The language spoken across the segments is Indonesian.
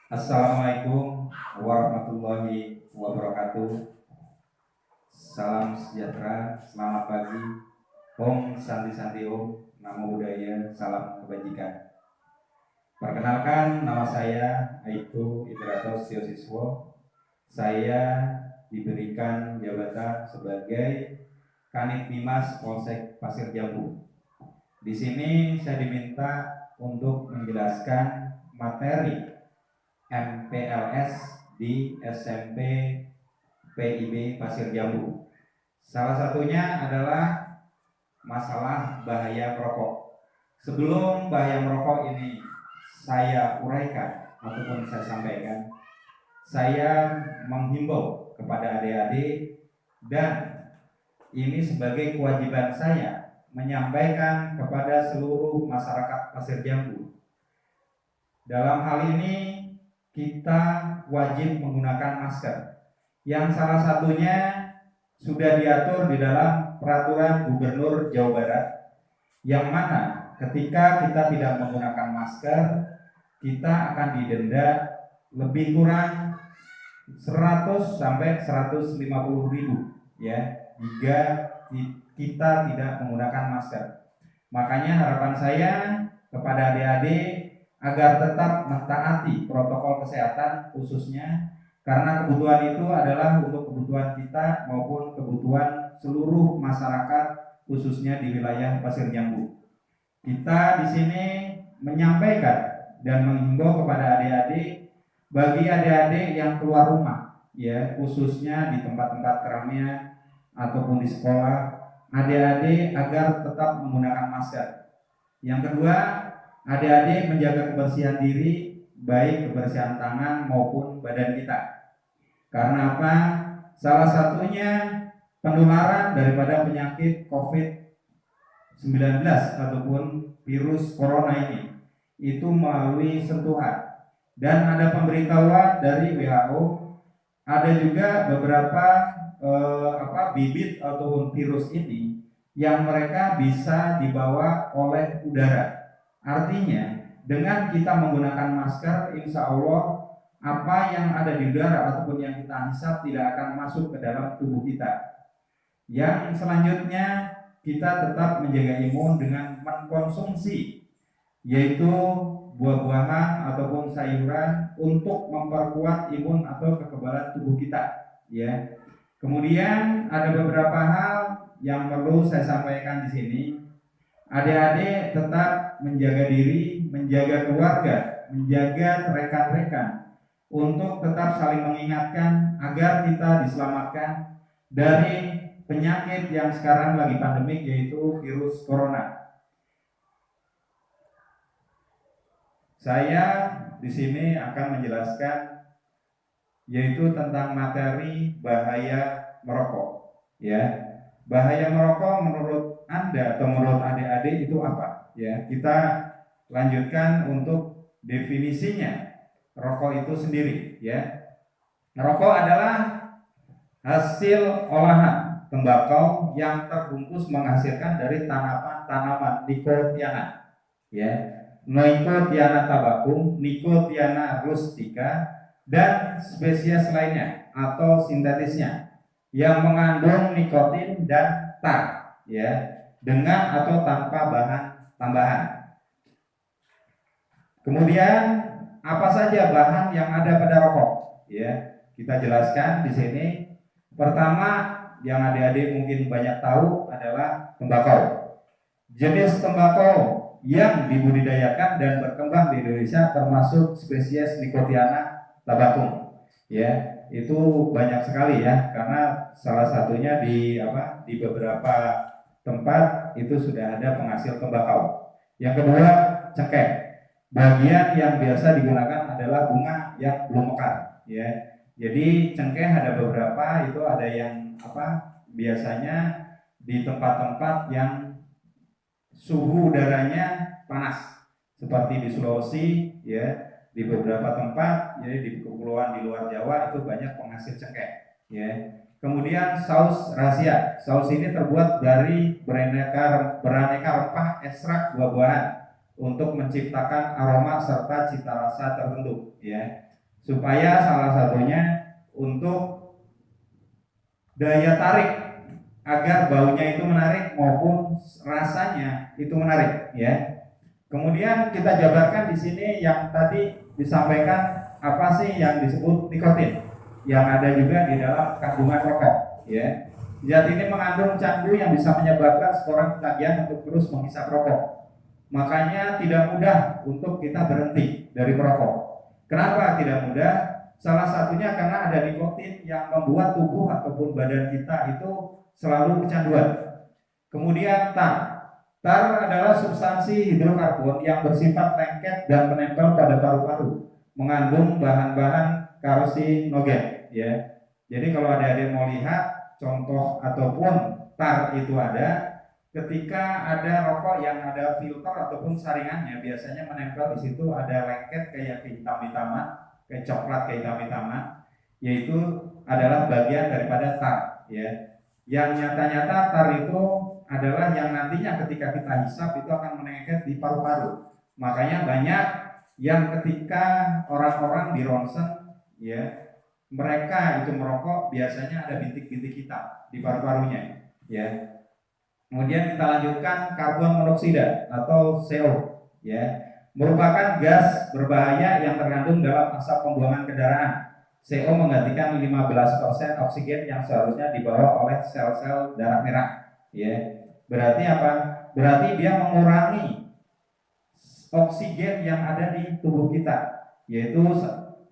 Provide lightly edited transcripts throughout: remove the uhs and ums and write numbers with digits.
Assalamualaikum warahmatullahi wabarakatuh. Salam sejahtera, selamat pagi. Om Santi Santi Om, Namo Buddhaya, salam kebajikan. Perkenalkan, nama saya Aibtu Ibratos Siswo. Saya diberikan jabatan sebagai Kanit Bimas Polsek Pasir Jambu. Di sini saya diminta untuk menjelaskan materi MPLS di SMP PIB Pasir Jambu. Salah satunya adalah masalah bahaya merokok. Sebelum bahaya merokok ini saya uraikan ataupun saya sampaikan, saya menghimbau kepada adik-adik dan ini sebagai kewajiban saya menyampaikan kepada seluruh masyarakat Pasir Jambu. Dalam hal ini kita wajib menggunakan masker yang salah satunya sudah diatur di dalam peraturan Gubernur Jawa Barat, yang mana ketika kita tidak menggunakan masker kita akan didenda lebih kurang 100 sampai 150 ribu ya jika kita tidak menggunakan masker. Makanya harapan saya kepada adik-adik agar tetap mentaati protokol kesehatan, khususnya karena kebutuhan itu adalah untuk kebutuhan kita maupun kebutuhan seluruh masyarakat, khususnya di wilayah Pasir Jambu. Kita di sini menyampaikan dan menghimbau kepada adik-adik, bagi adik-adik yang keluar rumah ya, khususnya di tempat-tempat keramaian ataupun di sekolah, adik-adik agar tetap menggunakan masker. Yang kedua, adik-adik menjaga kebersihan diri, baik kebersihan tangan maupun badan kita. Karena apa? Salah satunya penularan daripada penyakit COVID-19 ataupun virus corona ini itu melalui sentuhan. Dan ada pemberitahuan dari WHO, ada juga beberapa bibit ataupun virus ini yang mereka bisa dibawa oleh udara. Artinya dengan kita menggunakan masker, insya Allah apa yang ada di udara ataupun yang kita hisap tidak akan masuk ke dalam tubuh kita. Yang selanjutnya kita tetap menjaga imun dengan mengkonsumsi yaitu buah-buahan ataupun sayuran untuk memperkuat imun atau kekebalan tubuh kita ya. Kemudian ada beberapa hal yang perlu saya sampaikan di sini. Adik-adik tetap menjaga diri, menjaga keluarga, menjaga rekan-rekan untuk tetap saling mengingatkan agar kita diselamatkan dari penyakit yang sekarang lagi pandemik, yaitu virus corona. Saya di sini akan menjelaskan yaitu tentang materi bahaya merokok ya. Bahaya merokok menurut Anda atau menurut adik-adik itu apa? Ya, kita lanjutkan untuk definisinya. Rokok itu sendiri, ya. Rokok adalah hasil olahan tembakau yang terbungkus menghasilkan dari tanaman Nicotiana, ya. Nicotiana tabacum, Nicotiana rustica, dan spesies lainnya atau sintetisnya yang mengandung nikotin dan tar ya, dengan atau tanpa bahan tambahan. Kemudian apa saja bahan yang ada pada rokok ya, kita jelaskan di sini. Pertama yang adik-adik mungkin banyak tahu adalah tembakau. Jenis tembakau yang dibudidayakan dan berkembang di Indonesia termasuk spesies Nicotiana tabacum ya. Itu banyak sekali ya, karena salah satunya di beberapa tempat itu sudah ada penghasil tembakau. Yang kedua, cengkeh. Bagian yang biasa digunakan adalah bunga yang belum mekar ya. Jadi cengkeh ada beberapa, itu ada yang biasanya di tempat-tempat yang suhu udaranya panas seperti di Sulawesi ya. Di beberapa tempat, jadi di kepulauan di luar Jawa itu banyak penghasil cengkeh ya. Kemudian saus rahasia. Saus ini terbuat dari beraneka rempah ekstrak buah-buahan untuk menciptakan aroma serta cita rasa tertentu ya. supaya salah satunya untuk daya tarik agar baunya itu menarik maupun rasanya itu menarik ya. Kemudian kita jabarkan di sini yang tadi disampaikan apa sih yang disebut nikotin yang ada juga di dalam kandungan rokok ya. Zat ini mengandung candu yang bisa menyebabkan seorang ketagihan untuk terus menghisap rokok. Makanya tidak mudah untuk kita berhenti dari merokok. Kenapa tidak mudah? Salah satunya karena ada nikotin yang membuat tubuh ataupun badan kita itu selalu kecanduan. Kemudian tar. Tar adalah substansi hidrokarbon yang bersifat lengket dan menempel pada paru-paru, mengandung bahan-bahan karsinogen ya. Jadi kalau ada yang mau lihat contoh ataupun tar itu ada ketika ada rokok yang ada filter ataupun saringannya, biasanya menempel di situ ada lengket kayak kehitam-hitaman, kayak coklat kehitam-hitaman, yaitu adalah bagian daripada tar ya. Yang nyata-nyata tar itu adalah yang nantinya ketika kita hisap itu akan menengket di paru-paru. Makanya banyak yang ketika orang-orang di ronsen ya, mereka itu merokok biasanya ada bintik-bintik hitam di paru-parunya ya. Kemudian kita lanjutkan karbon monoksida atau CO ya, merupakan gas berbahaya yang terkandung dalam asap pembuangan kendaraan. CO menggantikan 15% oksigen yang seharusnya dibawa oleh sel-sel darah merah ya. Berarti apa? Berarti dia mengurangi oksigen yang ada di tubuh kita, yaitu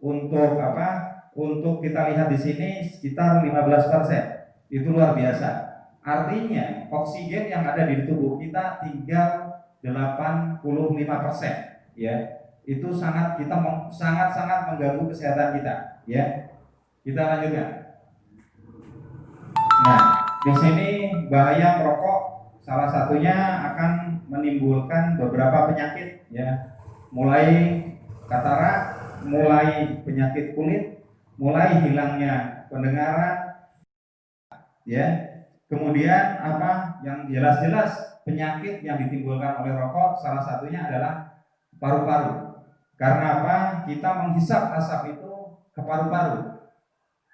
untuk apa? Untuk kita lihat di sini sekitar 15%. Itu luar biasa. Artinya oksigen yang ada di tubuh kita tinggal 85% ya. Itu sangat sangat mengganggu kesehatan kita ya. Kita lanjutkan. Nah, di sini bahaya merokok salah satunya akan menimbulkan beberapa penyakit ya, mulai katarak, mulai penyakit kulit, mulai hilangnya pendengaran ya. Kemudian apa yang jelas-jelas penyakit yang ditimbulkan oleh rokok salah satunya adalah paru-paru. Karena apa? Kita menghisap asap itu ke paru-paru.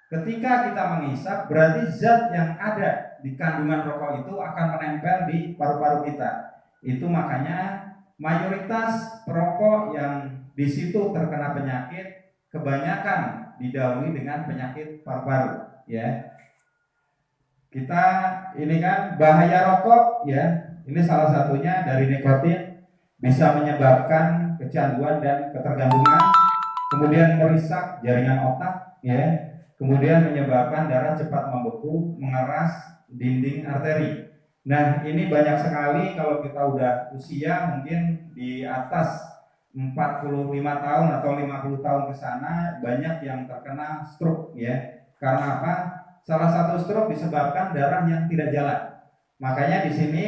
Ketika kita menghisap, berarti zat yang ada di kandungan rokok itu akan menempel di paru-paru kita. Itu makanya mayoritas perokok yang di situ terkena penyakit kebanyakan didahului dengan penyakit paru-paru ya. Kita ini kan bahaya rokok ya. Ini salah satunya dari nikotin bisa menyebabkan kecanduan dan ketergantungan, kemudian merusak jaringan otak ya. Kemudian menyebabkan darah cepat membeku, mengeras dinding arteri. Nah, ini banyak sekali kalau kita udah usia mungkin di atas 45 tahun atau 50 tahun ke sana, banyak yang terkena stroke ya. Karena apa? Salah satu stroke disebabkan darah yang tidak jalan. Makanya di sini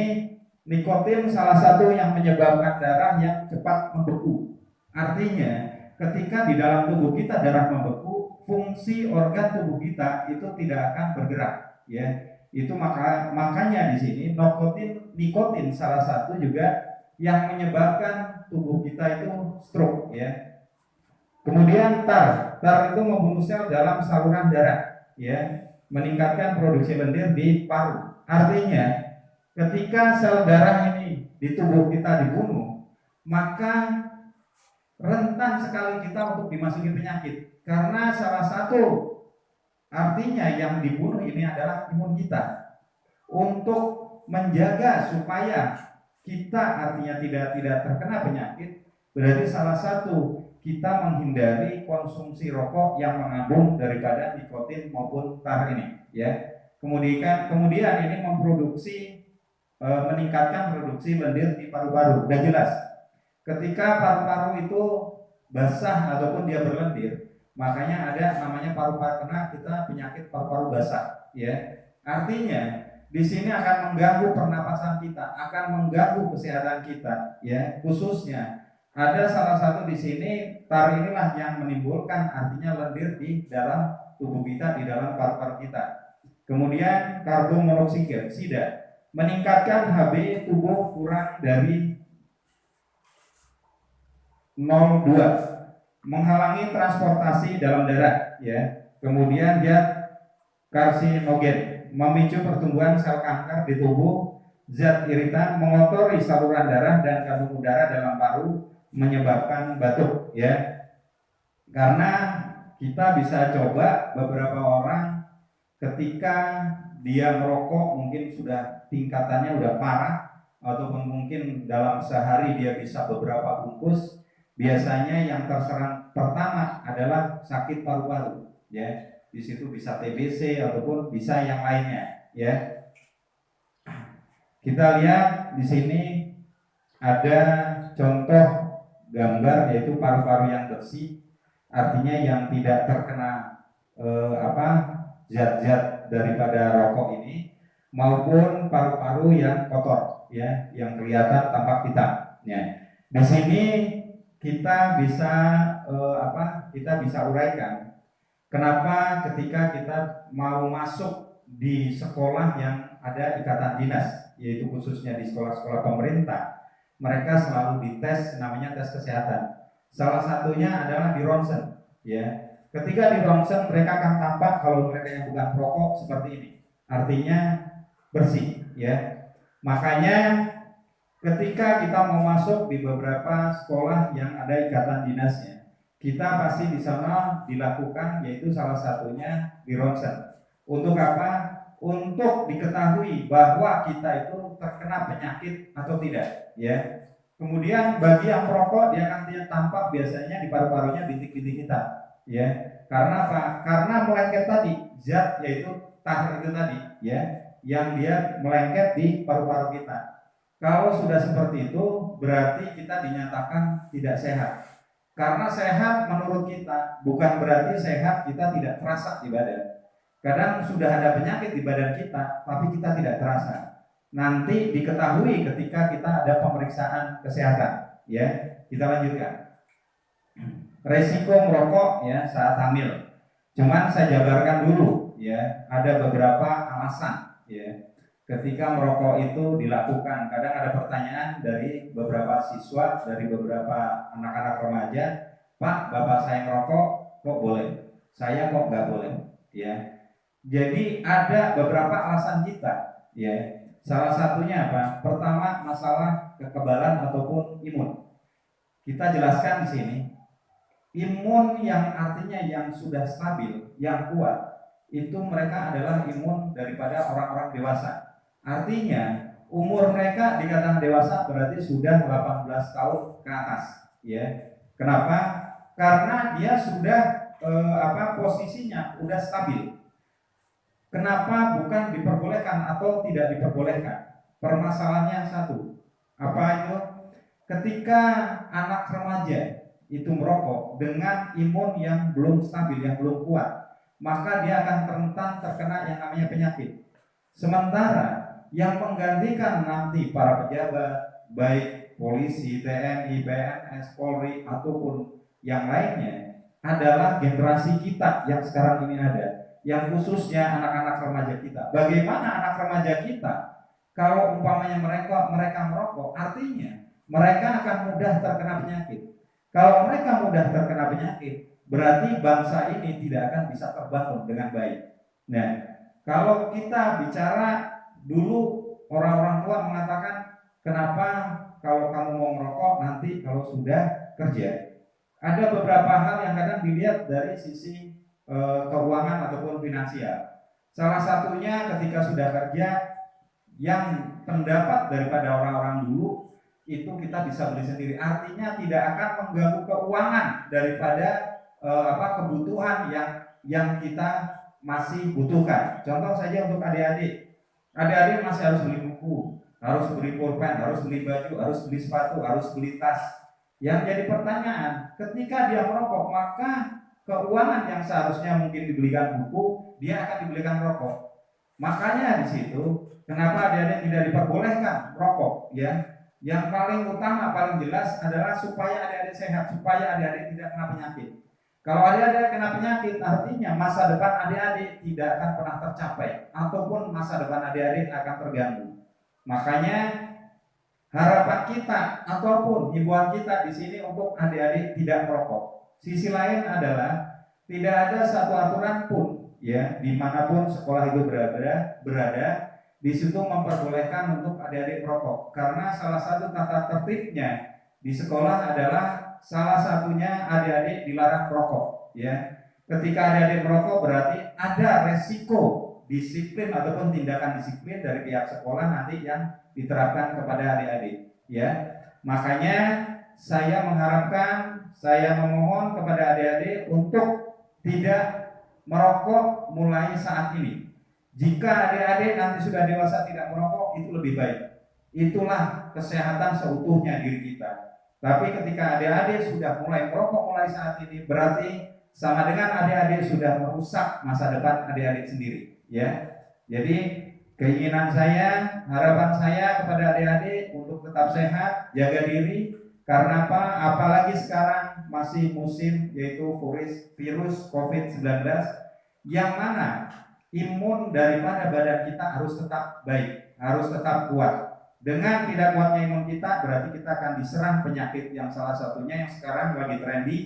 nikotin salah satu yang menyebabkan darah yang cepat membeku. Artinya, ketika di dalam tubuh kita darah membeku, fungsi organ tubuh kita itu tidak akan bergerak ya. Itu makanya di sini nikotin salah satu juga yang menyebabkan tubuh kita itu stroke ya. Kemudian tar itu membunuh sel dalam saluran darah ya, meningkatkan produksi lendir di paru. Artinya ketika sel darah ini di tubuh kita dibunuh, maka rentan sekali kita untuk dimasuki penyakit. Karena salah satu artinya yang dibunuh ini adalah imun kita. Untuk menjaga supaya kita artinya tidak terkena penyakit, berarti salah satu kita menghindari konsumsi rokok yang mengandung daripada nikotin maupun tar ini ya. Kemudian ini meningkatkan produksi lendir di paru-paru. Udah jelas. Ketika paru-paru itu basah ataupun dia berlendir, makanya ada namanya paru-paru, kena kita penyakit paru-paru basah ya. Artinya di sini akan mengganggu pernapasan kita, akan mengganggu kesehatan kita ya. Khususnya ada salah satu di sini tar inilah yang menimbulkan artinya lendir di dalam tubuh kita, di dalam paru-paru kita. Kemudian karbon monoksida meningkatkan HB tubuh kurang dari 0,2 menghalangi transportasi dalam darah, ya. Kemudian zat karsinogen, memicu pertumbuhan sel kanker di tubuh, zat iritan, mengotori saluran darah dan kandung udara dalam paru, menyebabkan batuk, ya. Karena kita bisa coba beberapa orang ketika dia merokok mungkin sudah tingkatannya udah parah, ataupun mungkin dalam sehari dia bisa beberapa bungkus, biasanya yang terserang pertama adalah sakit paru-paru, ya. Di situ bisa TBC ataupun bisa yang lainnya, ya. Kita lihat di sini ada contoh gambar, yaitu paru-paru yang bersih, artinya yang tidak terkena zat-zat daripada rokok ini, maupun paru-paru yang kotor, ya, yang kelihatan tampak hitam, ya. Di sini kita bisa kita bisa uraikan kenapa ketika kita mau masuk di sekolah yang ada ikatan dinas, yaitu khususnya di sekolah-sekolah pemerintah, mereka selalu dites, namanya tes kesehatan. Salah satunya adalah di ronsen, ya. Ketika di ronsen mereka akan tampak kalau mereka yang bukan perokok seperti ini, artinya bersih, ya. Makanya ketika kita mau masuk di beberapa sekolah yang ada ikatan dinasnya, kita pasti di sana dilakukan, yaitu salah satunya di ronsen. Untuk apa? Untuk diketahui bahwa kita itu terkena penyakit atau tidak, ya. Kemudian bagi yang perokok, dia akan tampak biasanya di paru-parunya bintik-bintik hitam, ya. Karena apa? Karena melengket tadi zat, yaitu tar itu tadi, ya, yang dia melengket di paru-paru kita. Kalau sudah seperti itu, berarti kita dinyatakan tidak sehat. Karena sehat menurut kita bukan berarti sehat kita tidak terasa di badan. Kadang sudah ada penyakit di badan kita, tapi kita tidak terasa. Nanti diketahui ketika kita ada pemeriksaan kesehatan, ya. Kita lanjutkan. Resiko merokok, ya, saat hamil. Cuman saya jabarkan dulu, ya. Ada beberapa alasan, ya, ketika merokok itu dilakukan. Kadang ada pertanyaan dari beberapa siswa, dari beberapa anak-anak remaja, Pak, bapak saya merokok, kok boleh? Saya kok nggak boleh, ya. Jadi ada beberapa alasan kita, ya. Salah satunya apa? Pertama, masalah kekebalan ataupun imun. Kita jelaskan di sini, imun yang artinya yang sudah stabil, yang kuat, itu mereka adalah imun daripada orang-orang dewasa. Artinya umur mereka dikatakan dewasa berarti sudah 18 tahun ke atas, ya. Kenapa? Karena dia sudah posisinya udah stabil. Kenapa bukan diperbolehkan atau tidak diperbolehkan? Permasalahannya satu. Apa itu? Ketika anak remaja itu merokok dengan imun yang belum stabil, yang belum kuat, maka dia akan rentan terkena yang namanya penyakit. Sementara yang menggantikan nanti para pejabat, baik polisi, TNI, PNS, Polri, ataupun yang lainnya, adalah generasi kita yang sekarang ini ada, yang khususnya anak-anak remaja kita. Bagaimana anak remaja kita kalau umpamanya mereka merokok, artinya mereka akan mudah terkena penyakit. Kalau mereka mudah terkena penyakit, berarti bangsa ini tidak akan bisa terbangun dengan baik. Nah, kalau kita bicara dulu, orang-orang tua mengatakan, kenapa kalau kamu mau merokok nanti kalau sudah kerja. Ada beberapa hal yang kadang dilihat dari sisi keuangan ataupun finansial. Salah satunya ketika sudah kerja, yang pendapat daripada orang-orang dulu itu kita bisa beli sendiri. Artinya tidak akan mengganggu keuangan daripada kebutuhan yang kita masih butuhkan. Contoh saja untuk adik-adik. Adik-adik masih harus beli buku, harus beli pulpen, harus beli baju, harus beli sepatu, harus beli tas. Yang jadi pertanyaan, ketika dia merokok, maka keuangan yang seharusnya mungkin dibelikan buku, dia akan dibelikan rokok. Makanya di situ, kenapa adik-adik tidak diperbolehkan merokok, ya? Yang paling utama, paling jelas adalah supaya adik-adik sehat, supaya adik-adik tidak kena penyakit. Kalau adik-adik kena penyakit, artinya masa depan adik-adik tidak akan pernah tercapai, ataupun masa depan adik-adik akan terganggu. Makanya harapan kita ataupun himbauan kita di sini untuk adik-adik tidak merokok. Sisi lain adalah tidak ada satu aturan pun ya dimanapun sekolah itu berada di situ memperbolehkan untuk adik-adik merokok, karena salah satu tata tertibnya di sekolah adalah salah satunya adik-adik dilarang merokok ya. Ketika adik-adik merokok berarti ada resiko disiplin ataupun tindakan disiplin dari pihak sekolah nanti yang diterapkan kepada adik-adik ya. Makanya saya mengharapkan, saya memohon kepada adik-adik untuk tidak merokok mulai saat ini. Jika adik-adik nanti sudah dewasa tidak merokok, itu lebih baik. Itulah kesehatan seutuhnya diri kita. Tapi ketika adik-adik sudah mulai merokok mulai saat ini, berarti sama dengan adik-adik sudah merusak masa depan adik-adik sendiri ya. Jadi keinginan saya, harapan saya kepada adik-adik untuk tetap sehat, jaga diri. Karena apa? Apalagi sekarang masih musim yaitu virus COVID-19, yang mana imun daripada badan kita harus tetap baik, harus tetap kuat. Dengan tidak kuatnya imun kita, berarti kita akan diserang penyakit yang salah satunya yang sekarang lagi trendy,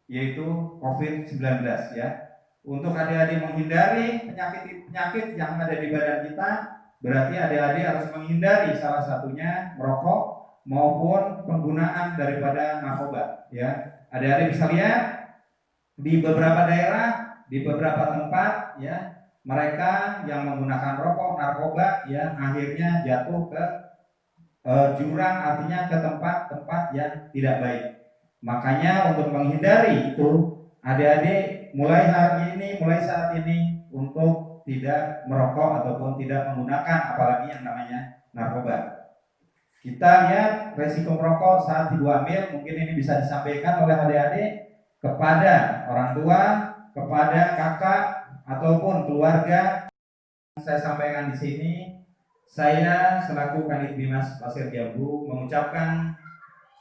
yaitu COVID-19 ya. Untuk adik-adik menghindari penyakit yang ada di badan kita, berarti adik-adik harus menghindari salah satunya merokok maupun penggunaan daripada narkoba ya. Adik-adik bisa lihat di beberapa daerah, di beberapa tempat ya, mereka yang menggunakan rokok, narkoba ya, akhirnya jatuh ke jurang, artinya ke tempat-tempat yang tidak baik. Makanya untuk menghindari itu, adik-adik mulai hari ini, mulai saat ini untuk tidak merokok ataupun tidak menggunakan apalagi yang namanya narkoba. Kita lihat resiko merokok saat ibu hamil, mungkin ini bisa disampaikan oleh adik-adik kepada orang tua, kepada kakak ataupun keluarga. Saya sampaikan di sini, saya selaku Kanit Bimas Pasir Jambu mengucapkan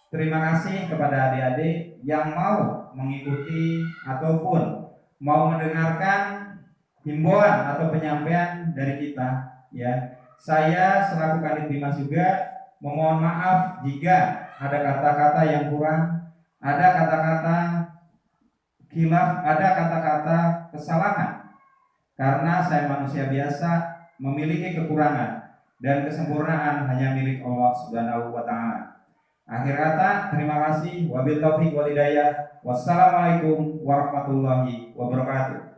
terima kasih kepada adik-adik yang mau mengikuti ataupun mau mendengarkan himbauan atau penyampaian dari kita ya. Saya selaku Kanit Bimas juga memohon maaf jika ada kata-kata yang kurang, ada kata-kata khilaf, ada kata-kata kesalahan. Karena saya manusia biasa, memiliki kekurangan, dan kesempurnaan hanya milik Allah Subhanahu wa Ta'ala. Akhir kata, terima kasih. Wabil taufiq wal hidayah. Wassalamualaikum warahmatullahi wabarakatuh.